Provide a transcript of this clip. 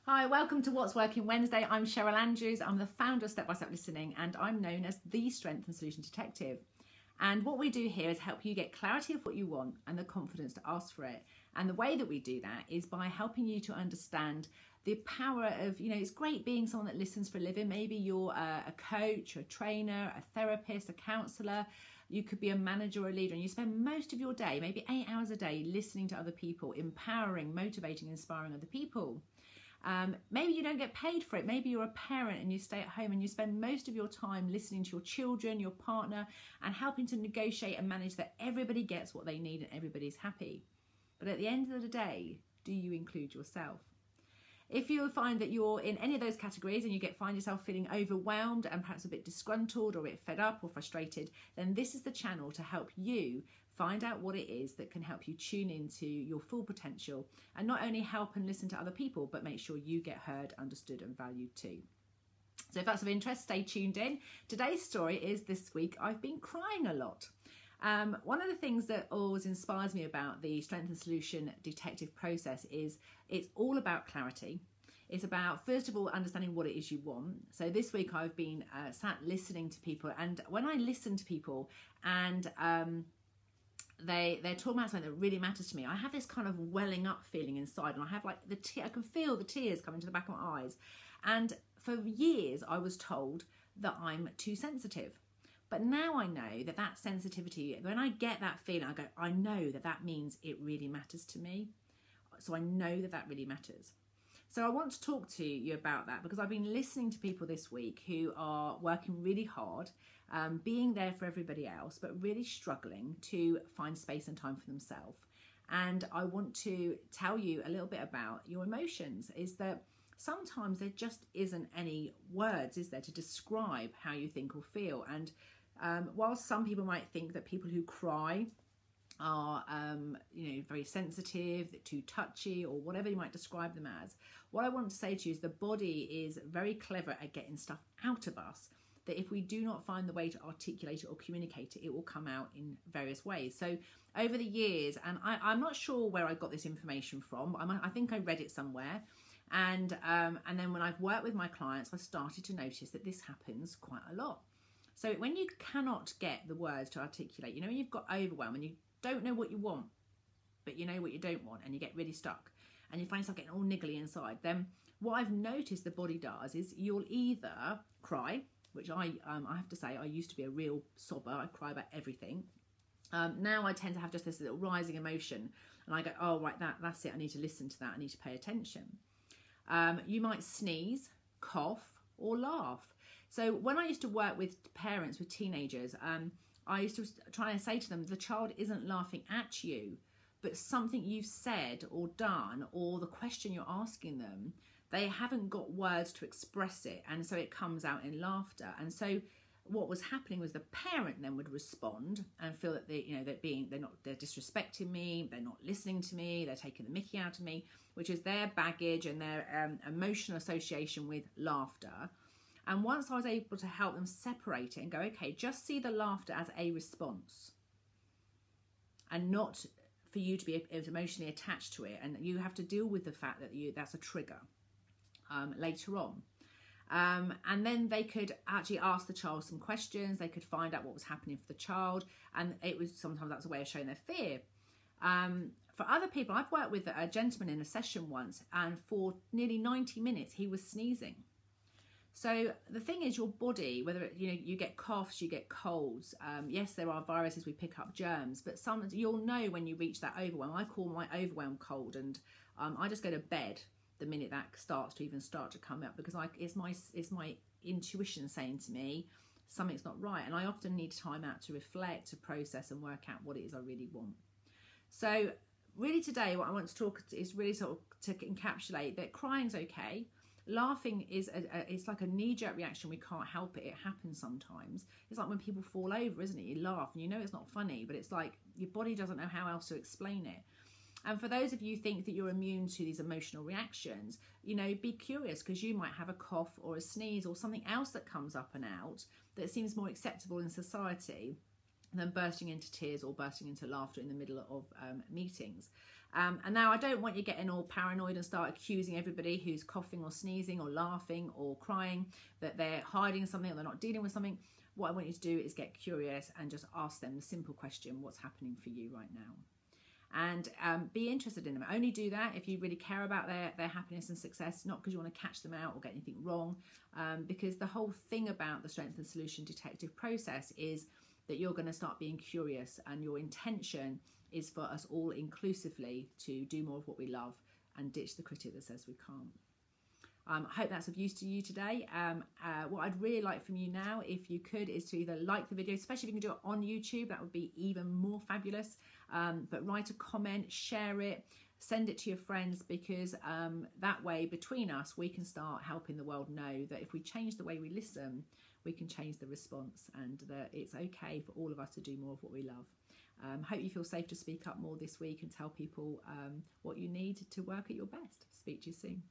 Hi, welcome to What's Working Wednesday. I'm Cheryl Andrews. I'm the founder of Step by Step Listening and I'm known as the Strength and Solution Detective. And what we do here is help you get clarity of what you want and the confidence to ask for it. And the way that we do that is by helping you to understand the power of, it's great being someone that listens for a living. Maybe you're a coach, a trainer, a therapist, a counsellor. You could be a manager or a leader and you spend most of your day, maybe 8 hours a day, listening to other people, empowering, motivating, inspiring other people. Maybe you don't get paid for it. Maybe you're a parent and you stay at home and you spend most of your time listening to your children, your partner, and helping to negotiate and manage that everybody gets what they need and everybody's happy. But at the end of the day, do you include yourself? If you find that you're in any of those categories and you find yourself feeling overwhelmed and perhaps a bit disgruntled or a bit fed up or frustrated, then this is the channel to help you find out what it is that can help you tune into your full potential and not only help and listen to other people, but make sure you get heard, understood and valued too. So if that's of interest, stay tuned in. Today's story is this week I've been crying a lot. One of the things that always inspires me about the Strength and Solution Detective process is it's all about clarity. It's about, first of all, understanding what it is you want. So this week I've been sat listening to people, and when I listen to people and they're talking about something that really matters to me, I have this kind of welling up feeling inside, and I have like I can feel the tears coming to the back of my eyes. And for years I was told that I'm too sensitive. But now I know that that sensitivity, when I get that feeling, I know that that means it really matters to me. So I know that that really matters. So I want to talk to you about that because I've been listening to people this week who are working really hard, being there for everybody else, but really struggling to find space and time for themselves. And I want to tell you a little bit about your emotions, is that sometimes there just isn't any words, is there, to describe how you think or feel. And while some people might think that people who cry are very sensitive, too touchy, or whatever you might describe them as, what I want to say to you is the body is very clever at getting stuff out of us, that if we do not find the way to articulate it or communicate it, it will come out in various ways. So over the years, and I'm not sure where I got this information from, I think I read it somewhere, and then when I've worked with my clients, I started to notice that this happens quite a lot. So when you cannot get the words to articulate, when you've got overwhelm and you don't know what you want, but you know what you don't want, and you get really stuck and you find yourself getting all niggly inside, then what I've noticed the body does is you'll either cry, which I have to say, I used to be a real sobber. I cry about everything. Now I tend to have just this little rising emotion and I go, oh, right, that's it. I need to listen to that. I need to pay attention. You might sneeze, cough or laugh. So when I used to work with parents, with teenagers, I used to try and say to them, the child isn't laughing at you, but something you've said or done, or the question you're asking them, they haven't got words to express it, and so it comes out in laughter. And so what was happening was the parent then would respond and feel that they're disrespecting me, they're not listening to me, they're taking the mickey out of me, which is their baggage and their emotional association with laughter. And once I was able to help them separate it and go, okay, just see the laughter as a response and not for you to be emotionally attached to it. And you have to deal with the fact that that's a trigger later on. And then they could actually ask the child some questions. They could find out what was happening for the child. And sometimes that's a way of showing their fear. For other people, I've worked with a gentleman in a session once, and for nearly 90 minutes, he was sneezing. So the thing is, your body, whether you get coughs, you get colds. Yes, there are viruses, we pick up germs, but you'll know when you reach that overwhelm. I call my overwhelm cold, and I just go to bed the minute that starts to come up, because it's my intuition saying to me something's not right, and I often need time out to reflect, to process, and work out what it is I really want. So really today, what I want to talk is really sort of to encapsulate that crying's okay. Laughing is it's like a knee-jerk reaction. We can't help it. It happens sometimes. It's like when people fall over, isn't it? You laugh and it's not funny, but it's like your body doesn't know how else to explain it. And for those of you who think that you're immune to these emotional reactions, be curious, because you might have a cough or a sneeze or something else that comes up and out that seems more acceptable in society than bursting into tears or bursting into laughter in the middle of meetings. And now I don't want you getting all paranoid and start accusing everybody who's coughing or sneezing or laughing or crying that they're hiding something or they're not dealing with something. What I want you to do is get curious and just ask them the simple question, what's happening for you right now? And be interested in them. Only do that if you really care about their happiness and success, not because you want to catch them out or get anything wrong. Because the whole thing about the Strength and Solution Detective process is that you're going to start being curious, and your intention is for us all inclusively to do more of what we love and ditch the critic that says we can't. I hope that's of use to you today. What I'd really like from you now, if you could, is to either like the video, especially if you can do it on YouTube, that would be even more fabulous. But write a comment, share it, send it to your friends, because that way, between us, we can start helping the world know that if we change the way we listen, we can change the response, and that it's okay for all of us to do more of what we love. Hope you feel safe to speak up more this week and tell people what you need to work at your best. Speak to you soon.